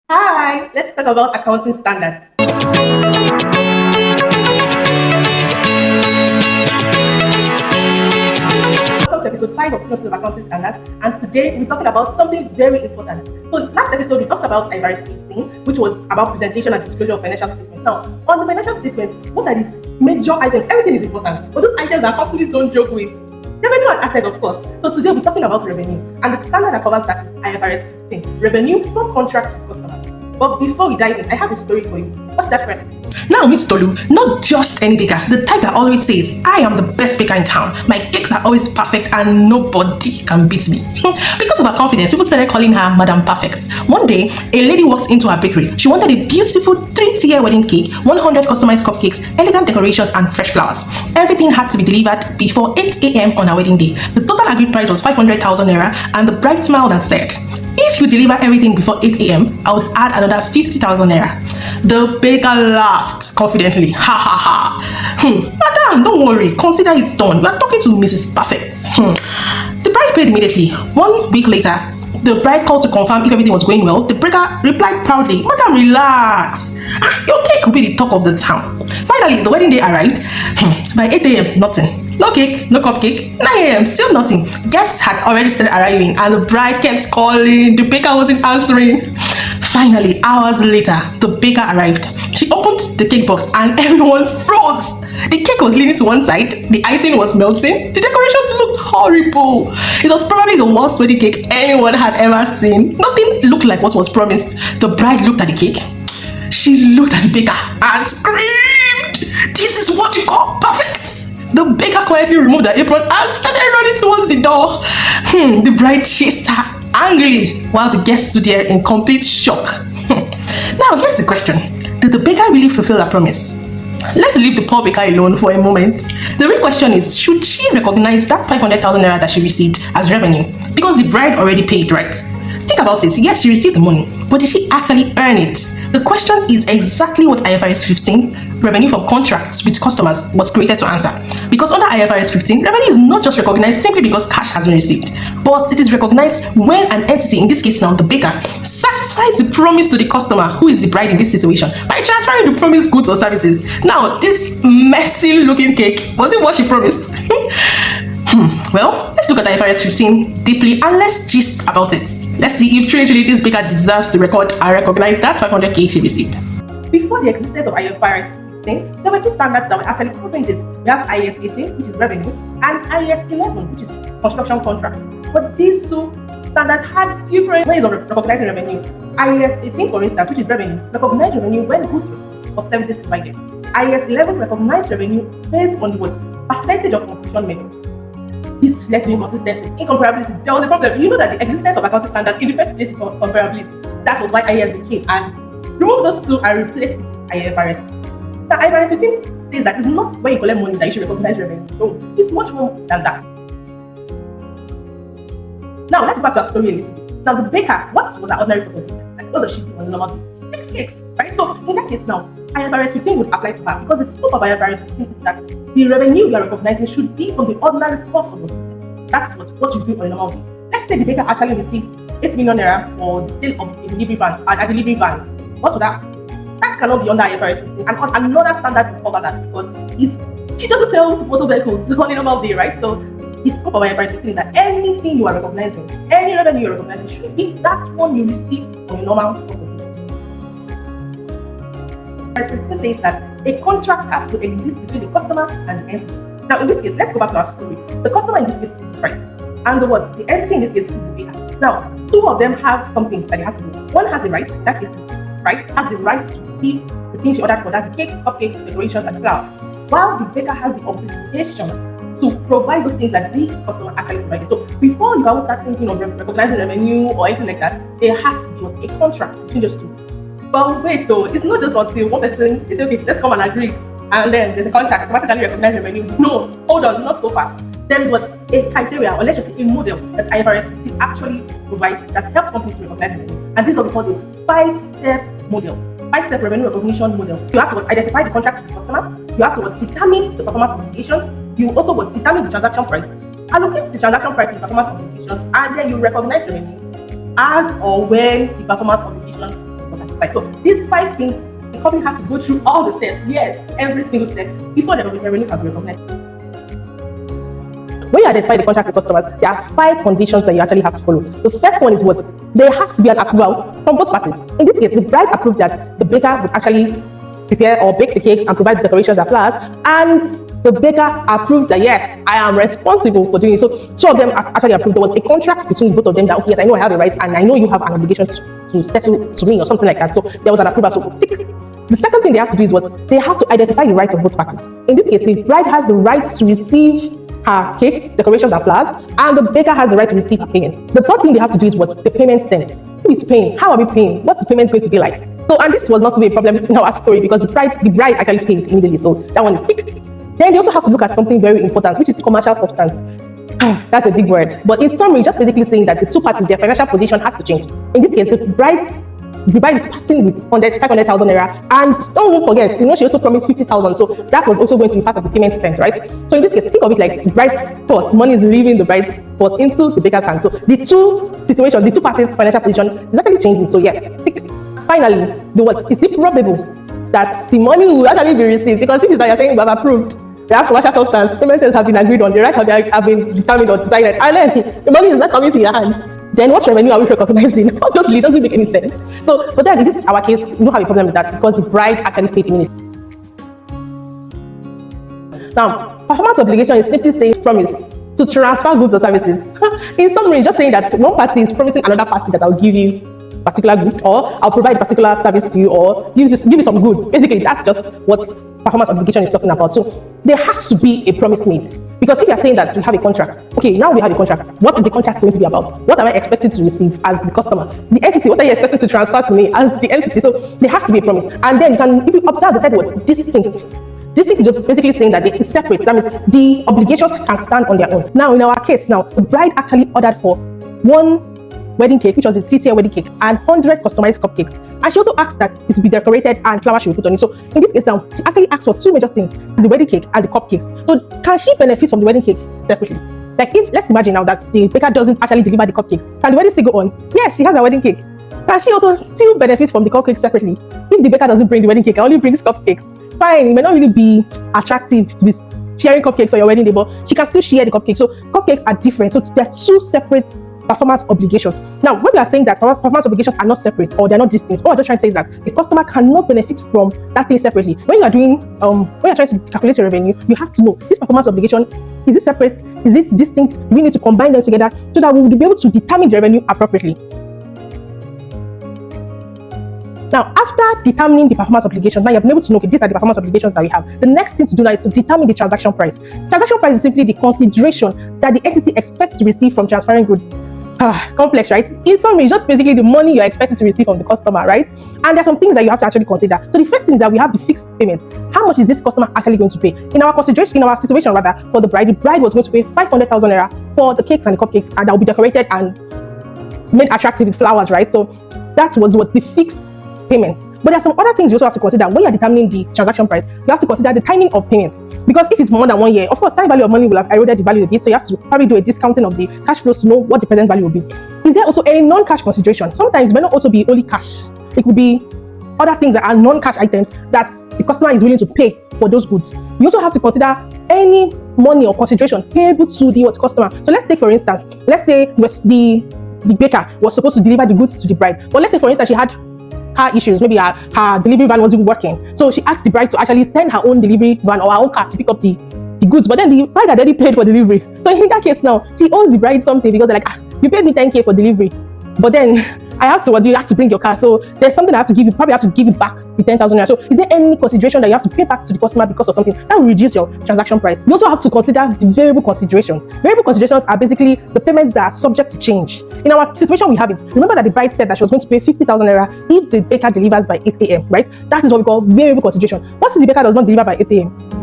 Hi, let's talk about accounting standards. Welcome to episode 5 of Synopsis of Accounting Standards, and today we're talking about something very important. So, last episode we talked about IFRS 18, which was about presentation and disclosure of financial statements. Now, on the financial statement, what are the major items? Everything is important, but those items that companies don't joke with. Revenue and assets, of course. So, today we're talking about revenue, and the standard that covers that is IFRS 15, revenue from contracts with customers. But before we dive in, I have a story for you. Watch that first. Now meet Tolu, not just any baker, the type that always says, I am the best baker in town. My cakes are always perfect and nobody can beat me. Because of her confidence, people started calling her Madam Perfect. One day, a lady walked into her bakery. She wanted a beautiful 3-tier wedding cake, 100 customized cupcakes, elegant decorations, and fresh flowers. Everything had to be delivered before 8 a.m. on her wedding day. The total agreed price was 500,000 naira, and the bride smiled and said, if you deliver everything before 8 a.m., I would add another 50,000 naira. The baker laughed confidently. Ha ha ha. Madam, don't worry. Consider it done. You are talking to Mrs. Perfect. The bride paid immediately. 1 week later, the bride called to confirm if everything was going well. The baker replied proudly, Madam, relax. Your cake will be the talk of the town. Finally, the wedding day arrived. By 8 a.m., nothing. No cake, no cupcake. 9 a.m., still nothing. Guests had already started arriving and the bride kept calling. The baker wasn't answering. Finally, hours later, the baker arrived. She opened the cake box and everyone froze. The cake was leaning to one side, the icing was melting, the decorations looked horrible. It was probably the worst wedding cake anyone had ever seen. Nothing looked like what was promised. The bride looked at the cake. She looked at the baker and screamed, this is what you call perfect. The baker quietly removed her apron and started running towards the door. The bride chased her angrily while the guests stood there in complete shock. Now, here's the question. Did the baker really fulfill her promise? Let's leave the poor baker alone for a moment. The real question is, should she recognize that 500,000 naira that she received as revenue? Because the bride already paid, right? Think about it. Yes, she received the money, but did she actually earn it? The question is exactly what IFRS 15, revenue from contracts with customers, was created to answer. Because under IFRS 15, revenue is not just recognized simply because cash has been received, but it is recognized when an entity, in this case now the baker, satisfies the promise to the customer, who is the bride in this situation, by transferring the promised goods or services. Now, this messy looking cake, was it what she promised? Well, let's look at IFRS 15 deeply and let's gist about it. Let's see if truly this baker deserves to record and recognize that 500k she received. Before the existence of IFRS 15, there were two standards that were actually covering this. We have IS 18, which is revenue, and IS 11, which is construction contract. But these two standards had different ways of recognizing revenue. IS 18, for instance, which is revenue, recognized revenue when goods or services provided. IS 11 recognized revenue based on the percentage of completion method. This led to inconsistency, incomparability. There was a problem. You know that the existence of accounting standards in the first place is comparability. That was why IAS became, and remove those two and replace it with IFRS. Now, IFRS 15 says that it's not when you collect money that you should recognize revenue. No, it's much more than that. Now, let's go back to our story a little bit. Now, the baker, what was her ordinary course of business? Like, what does she do on a normal day? She makes cakes, right? So, in that case now, IFRS 15 would apply to her because the scope of IFRS 15 is that the revenue you are recognizing should be from the ordinary course of business. That's what you do on a normal day. Let's say the baker actually received 8 million naira for the sale of a delivery van, a delivery van. What would that? That cannot be under IFRS 15. And on another standard will cover that because she doesn't sell motor vehicles on a normal day, right? So the scope of IFRS 15 is that anything you are recognizing, any revenue you are recognizing should be that one you receive on a normal course of business. IFRS 15 says that a contract has to exist between the customer and the entity. Now, in this case, let's go back to our story. The customer in this case is the bride, and the entity in this case is the baker. Now, two of them have something that they have to do. One has a right, that is, right, has the right to receive the things she ordered for, that's the cake, cupcake, decorations, and flowers. While the baker has the obligation to provide those things that the customer actually provided. So before you can start thinking of recognizing revenue or anything like that, there has to be a contract between those two. But wait though, it's not just until one person is okay, let's come and agree, and then there's a contract, automatically recognize revenue. No, hold on, not so fast. There is a criteria, or let's just say a model that IFRS 15 actually provides that helps companies to recognize revenue. And this is what we call the 5-step model, 5-step revenue recognition model. You have to identify the contract with the customer, you have to determine the performance obligations, you also will determine the transaction price, allocate the transaction price to the performance obligations, and then you recognize revenue as or when the performance obligation was side. So these 5 things, the company has to go through all the steps, yes, every single step, before the revenue can be recognized. When you identify the contract with customers, there are 5 conditions that you actually have to follow. The first one is what? There has to be an approval from both parties. In this case, the bride approved that the baker would actually prepare or bake the cakes and provide the decorations and flowers, and the baker approved that yes, I am responsible for doing it. So 2 of them actually approved. There was a contract between both of them that okay, yes, I know I have a right and I know you have an obligation to settle to me or something like that. So there was an approval. So tick. The second thing they have to do is what? They have to identify the rights of both parties. In this case, the bride has the right to receive her cakes, decorations and flowers, and the baker has the right to receive her payment. The third thing they have to do is what? The payment terms. Who is paying? How are we paying? What's the payment going to be like? So, and this was not to be a problem in our story because the bride actually paid immediately. So that one is ticked. Then they also have to look at something very important, which is commercial substance. That's a big word. But in summary, just basically saying that the 2 parties, their financial position has to change. In this case, the bride is starting with 500,000 naira, and don't forget, she also promised 50,000, so that was also going to be part of the payment terms, right? So in this case, think of it like the bride's purse, money is leaving the bride's purse into the baker's hand. So the 2 situations, the 2 parties' financial position is actually changing. So yes, finally, is it probable that the money will actually be received? Because this is that you're saying you have approved, they have commercial substance, payment terms have been agreed on, the rights have been determined or decided, and then the money is not coming to your hands. Then what revenue are we recognizing? Obviously, it doesn't make any sense. So, but then in this our case, we don't have a problem with that because the bride actually paid immediately. Now, performance obligation is simply saying promise to transfer goods or services. In summary, just saying that one party is promising another party that I'll give you a particular good, or I'll provide a particular service to you, or give you some goods. Basically, that's just what performance obligation is talking about. So there has to be a promise made. Because if you're saying that we have a contract, okay, now we have a contract, what is the contract going to be about? What am I expected to receive as the customer? The entity, what are you expected to transfer to me as the entity? So there has to be a promise. And then if you observe the side what's distinct. Distinct is just basically saying that they is separate. That means the obligations can stand on their own. Now, in our case, the bride actually ordered for 1 wedding cake, which was a 3-tier wedding cake, and 100 customized cupcakes. And she also asked that it to be decorated and flowers should be put on it. So in this case now, she actually asked for 2 major things: the wedding cake and the cupcakes. So can she benefit from the wedding cake separately? Like if, let's imagine now that the baker doesn't actually deliver the cupcakes, can the wedding still go on? Yes, she has a wedding cake. Can she also still benefit from the cupcakes separately? If the baker doesn't bring the wedding cake and only brings cupcakes, fine, it may not really be attractive to be sharing cupcakes on your wedding day, but she can still share the cupcakes. So cupcakes are different. So they're 2 separate performance obligations. Now, when we are saying that performance obligations are not separate or they're not distinct, what we're just trying to say is that the customer cannot benefit from that thing separately. When you are doing, when you're trying to calculate your revenue, you have to know this performance obligation, is it separate? Is it distinct? We need to combine them together so that we will be able to determine the revenue appropriately. Now, after determining the performance obligations, now you have been able to know, okay, these are the performance obligations that we have. The next thing to do now is to determine the transaction price. Transaction price is simply the consideration that the entity expects to receive from transferring goods. Complex, right? In summary, just basically the money you're expected to receive from the customer, right? And there's some things that you have to actually consider. So the first thing is that we have the fixed payments. How much is this customer actually going to pay? In our situation rather, for the bride was going to pay 500,000 naira for the cakes and the cupcakes, and that will be decorated and made attractive with flowers, right? So that was what's the fixed payments. But there are some other things you also have to consider when you're determining the transaction price. You have to consider the timing of payments, because if it's more than 1 year, of course, time value of money will have eroded the value a bit, so you have to probably do a discounting of the cash flows to know what the present value will be. Is there also any non-cash consideration? Sometimes it may not also be only cash. It could be other things that are non-cash items that the customer is willing to pay for those goods. You also have to consider any money or consideration payable to the customer. So let's take, for instance, let's say the baker was supposed to deliver the goods to the bride, but let's say, for instance, she had car issues, maybe her delivery van wasn't working, so she asked the bride to actually send her own delivery van or her own car to pick up the goods, but then the bride had already paid for delivery. So in that case now, she owes the bride something, because they're like, you paid me 10k for delivery, but then I have to, you have to bring your car, so there's something I have to give you, probably have to give it back the 10,000 naira. So is there any consideration that you have to pay back to the customer because of something that will reduce your transaction price? You also have to consider the variable considerations. Variable considerations are basically the payments that are subject to change. In our situation, we have it. Remember that the bride said that she was going to pay 50,000 naira if the baker delivers by 8 a.m., right? That is what we call variable consideration. What if the baker does not deliver by 8 a.m.?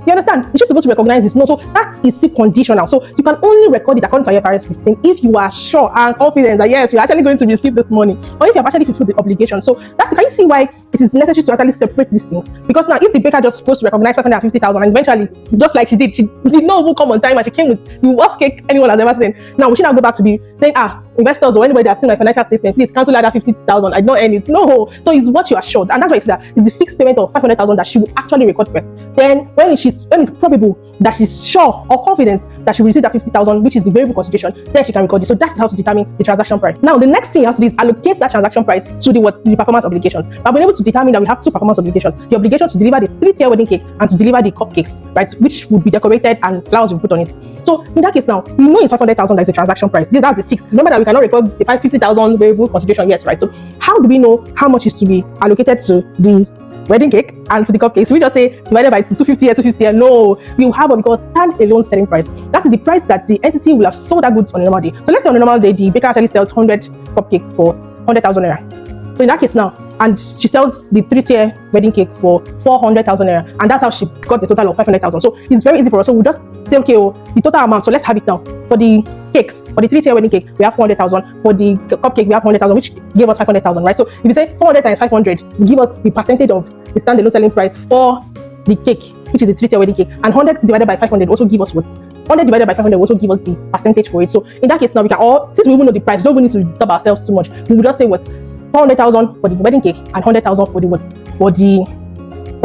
You understand? You're just supposed to recognize this. No, so that is still conditional. So you can only record it according to IFRS 15 if you are sure and confident that yes, you're actually going to receive this money, or if you have actually fulfilled the obligation. So that's, can you see why it is necessary to actually separate these things? Because now, if the baker just supposed to recognize 550,000 and eventually, just like she did not even come on time and she came with the worst cake anyone has ever seen. Now we should now go back to be saying, investors or anybody that's seen my financial statement, please cancel that 50,000. I don't earn it. No. So it's what you are short. And that's why I say that it's the fixed payment of 500,000 that she will actually record first. Then when it's probable that she's sure or confident that she will receive that 50,000, which is the variable consideration, then she can record it. So that's how to determine the transaction price. Now, the next thing you have to do is allocate that transaction price to the performance obligations. I've been able to determine that we have two performance obligations: the obligation to deliver the 3-tier wedding cake and to deliver the cupcakes, right, which will be decorated and flowers will be put on it. So in that case now, we know it's 500,000 that is the transaction price. That's the fixed. Remember that we cannot record the 50,000 variable consideration yet, right? So how do we know how much is to be allocated to the wedding cake and to the cupcakes? We just say divided by 250 here, 250 here. No, we will have what we call stand-alone selling price. That is the price that the entity will have sold that goods on a normal day. So let's say on a normal day, the baker actually sells 100 cupcakes for 100,000 naira. So in that case now, and she sells the 3-tier wedding cake for 400,000 naira, and that's how she got the total of 500,000. So it's very easy for us. So we'll just say, okay, the total amount. So let's have it now. For the cakes, for the 3-tier wedding cake, we have 400,000. For the cupcake, we have 100,000, which gave us 500,000, right? So if you say 400 times 500, will give us the percentage of the standalone selling price for the cake, which is the 3-tier wedding cake, and 100 divided by 500 also give us what? 100 divided by 500 will also give us the percentage for it. So in that case now, we can all, since we even know the price, don't we need to disturb ourselves too much. We will just say what? 400,000 for the wedding cake and 100,000 for the what? For the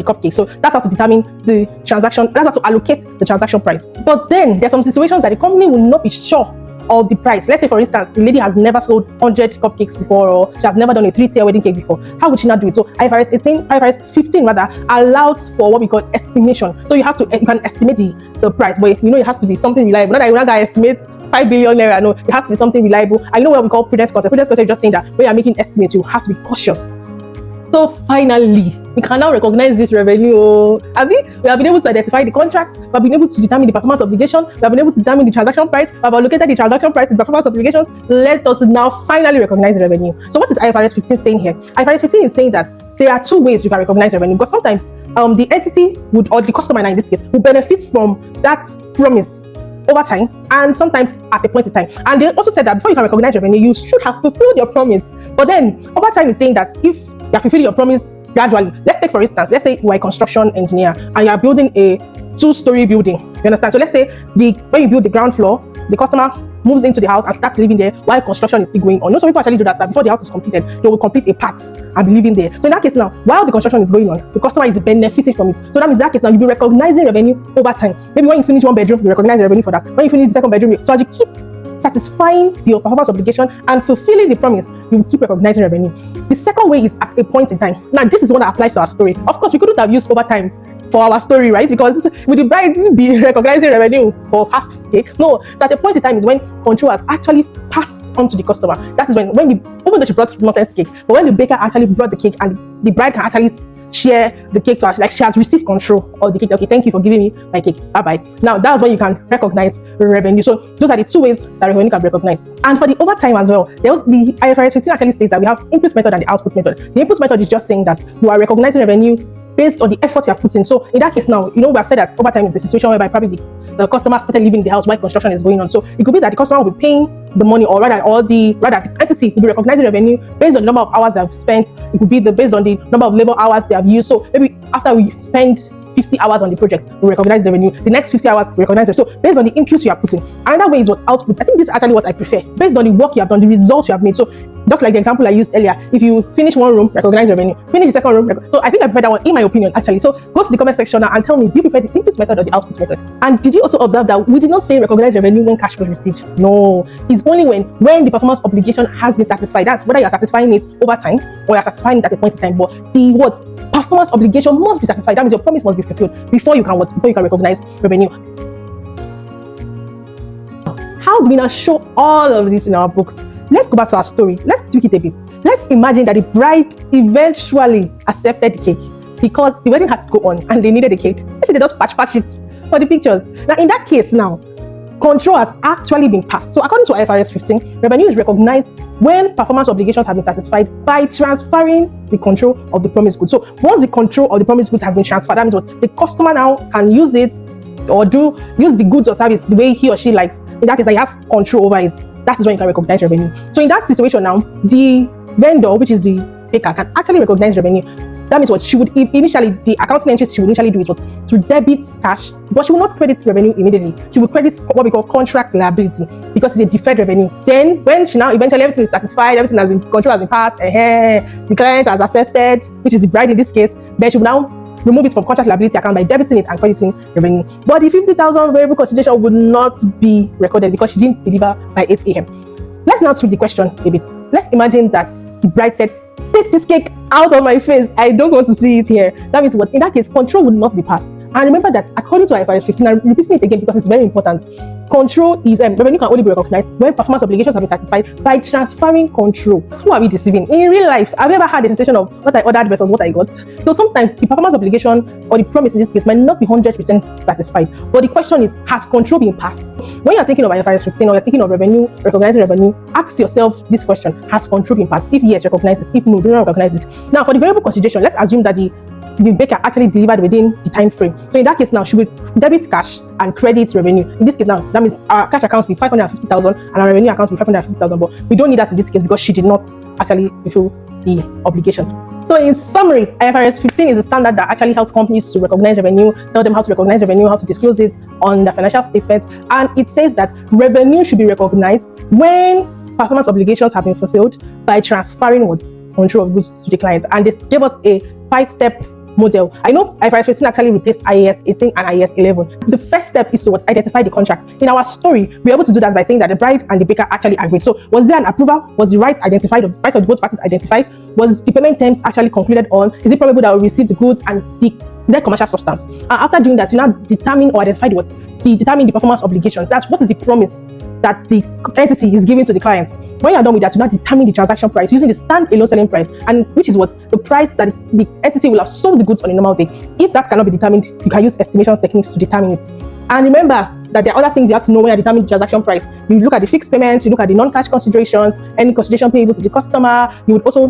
cupcake. So that's how to determine the transaction. That's how to allocate the transaction price. But then there's some situations that the company will not be sure of the price. Let's say, for instance, the lady has never sold 100 cupcakes before, or she has never done a 3-tier wedding cake before. How would she not do it? So IFRS 15 rather allows for what we call estimation. So you can estimate the price, but you know it has to be something reliable. Not that you're not gonna estimate 5 billion naira. No, it has to be something reliable. And you know what we call prudence concept. Prudence concept is just saying that when you're making estimates, you have to be cautious. So finally, we can now recognize this revenue. We have been able to identify the contract. We have been able to determine the performance obligation. We have been able to determine the transaction price. We have allocated the transaction price to performance obligations. Let us now finally recognize the revenue. So what is IFRS 15 saying here? IFRS 15 is saying that there are two ways you can recognize revenue, because sometimes the entity would, or the customer in this case, will benefit from that promise over time, and sometimes at a point in time. And they also said that before you can recognize revenue, you should have fulfilled your promise. But then over time, it's saying that if you are fulfilling your promise gradually, let's take for instance, let's say you are a construction engineer and you are building a 2-story building. You understand? So let's say when you build the ground floor, the customer moves into the house and starts living there while construction is still going on. You know, some people actually do that. So before the house is completed, they will complete a part and be living there. So in that case now, while the construction is going on, the customer is benefiting from it. So that means that case now you'll be recognizing revenue over time. Maybe when you finish one bedroom, you recognize the revenue for that. When you finish the second bedroom, so as you keep satisfying your performance obligation and fulfilling the promise, you will keep recognizing revenue. The second way is at a point in time. Now, this is one that applies to our story. Of course, we couldn't have used over time for our story, right? Because with the bride be recognizing revenue for half cake. No, so at a point in time is when control has actually passed on to the customer. That is when even though she brought nonsense cake, but when the baker actually brought the cake and the bride can actually share the cake to her, like she has received control of the cake. Okay, thank you for giving me my cake. Bye bye. Now that's when you can recognize revenue. So those are the two ways that revenue can be recognized. And for the overtime as well, the IFRS 15 actually says that we have input method and the output method. The input method is just saying that you are recognizing revenue based on the effort you have put in. So in that case now, we have said that overtime is a situation whereby probably the customer started leaving the house while construction is going on. So it could be that the customer will be paying the money, or rather the entity will be recognizing revenue based on the number of hours they have spent. It could be based on the number of labor hours they have used. So maybe after we spend 50 hours on the project, we recognize the revenue. The next 50 hours, we recognize it. So based on the inputs you are putting. Another way is what output. I think this is actually what I prefer. Based on the work you have done, the results you have made. So just like the example I used earlier, if you finish one room, recognize revenue. Finish the second room, so I think I prefer that one, in my opinion, actually. So go to the comment section now and tell me, do you prefer the input method or the output method? And did you also observe that we did not say recognize revenue when cash was received? No, it's only when the performance obligation has been satisfied. That's whether you're satisfying it over time or you're satisfying it at a point in time. But the performance obligation must be satisfied. That means your promise must be fulfilled before you can recognize revenue. How do we now show all of this in our books? Let's go back to our story. Let's tweak it a bit. Let's imagine that the bride eventually accepted the cake because the wedding had to go on and they needed the cake. Let's say they just patch it for the pictures. Now, in that case now, control has actually been passed. So according to IFRS 15, revenue is recognized when performance obligations have been satisfied by transferring the control of the promised goods. So once the control of the promised goods has been transferred, that means what? The customer now can use it or use the goods or service the way he or she likes. In that case, he has control over it. That is when you can recognize revenue. So in that situation now, the vendor, which is the baker, can actually recognize revenue That means what she would initially, the accounting entries she would initially do is what? To debit cash, but she will not credit revenue immediately. She will credit what we call contract liability because it's a deferred revenue. Then when she now eventually everything is satisfied, everything has been, control has been passed, the client has accepted, which is the bride in this case, then she will now remove it from contract liability account by debiting it and crediting revenue. But the 50,000 variable consideration would not be recorded because she didn't deliver by 8 a.m. Let's now tweak the question a bit. Let's imagine that the bride said, "Take this cake out of my face. I don't want to see it here." That means what? In that case, control would not be passed. And remember that according to IFRS 15, I'm repeating it again because it's very important. Control is revenue can only be recognized when performance obligations have been satisfied by transferring control. Who are we deceiving? In real life, have you ever had a sensation of what I ordered versus what I got? So sometimes the performance obligation or the promise in this case might not be 100% satisfied. But the question is, has control been passed? When you're thinking of IFRS 15 or you're thinking of revenue, recognizing revenue, ask yourself this question: has control been passed? If yes, recognize it. If no, do not recognize it. Now, for the variable consideration, let's assume that the baker actually delivered within the time frame. So in that case now, she will debit cash and credit revenue. In this case now, that means our cash account will be 550,000 and our revenue account will be 550,000. But we don't need that in this case because she did not actually fulfill the obligation. So in summary, IFRS 15 is a standard that actually helps companies to recognize revenue, tell them how to recognize revenue, how to disclose it on their financial statements. And it says that revenue should be recognized when performance obligations have been fulfilled by transferring what? Control of goods to the clients. And they gave us a 5-step model. I know IFRS 15 actually replaced IAS 18 and IAS 11. The first step is to what? Identify the contract. In our story, we're able to do that by saying that the bride and the baker actually agreed. So was there an approval? Was the right identified? The right of both parties identified? Was the payment terms actually concluded on? Is it probable that we receive the goods and is there commercial substance? And after doing that, you now determine or identify determine the performance obligations. That's what is the promise that the entity is giving to the client. When you're done with that, you now determine the transaction price using the stand-alone selling price, and which is what the price that the entity will have sold the goods on a normal day. If that cannot be determined, you can use estimation techniques to determine it. And remember that there are other things you have to know when you're determining the transaction price. You look at the fixed payments, you look at the non-cash considerations, any consideration payable to the customer. You would also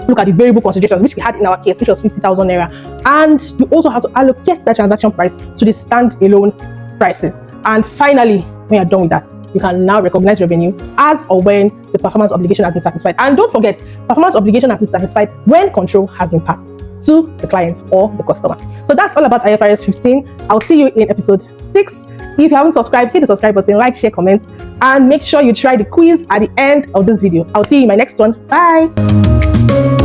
look at the variable considerations, which we had in our case, which was 50,000 naira. And you also have to allocate that transaction price to the stand-alone prices. And finally, when you're done with that, you can now recognize revenue as or when the performance obligation has been satisfied. And don't forget, performance obligation has been satisfied when control has been passed to the client or the customer. So that's all about IFRS 15. I'll see you in episode 6. If you haven't subscribed, hit the subscribe button, like, share, comment, and make sure you try the quiz at the end of this video. I'll see you in my next one. Bye.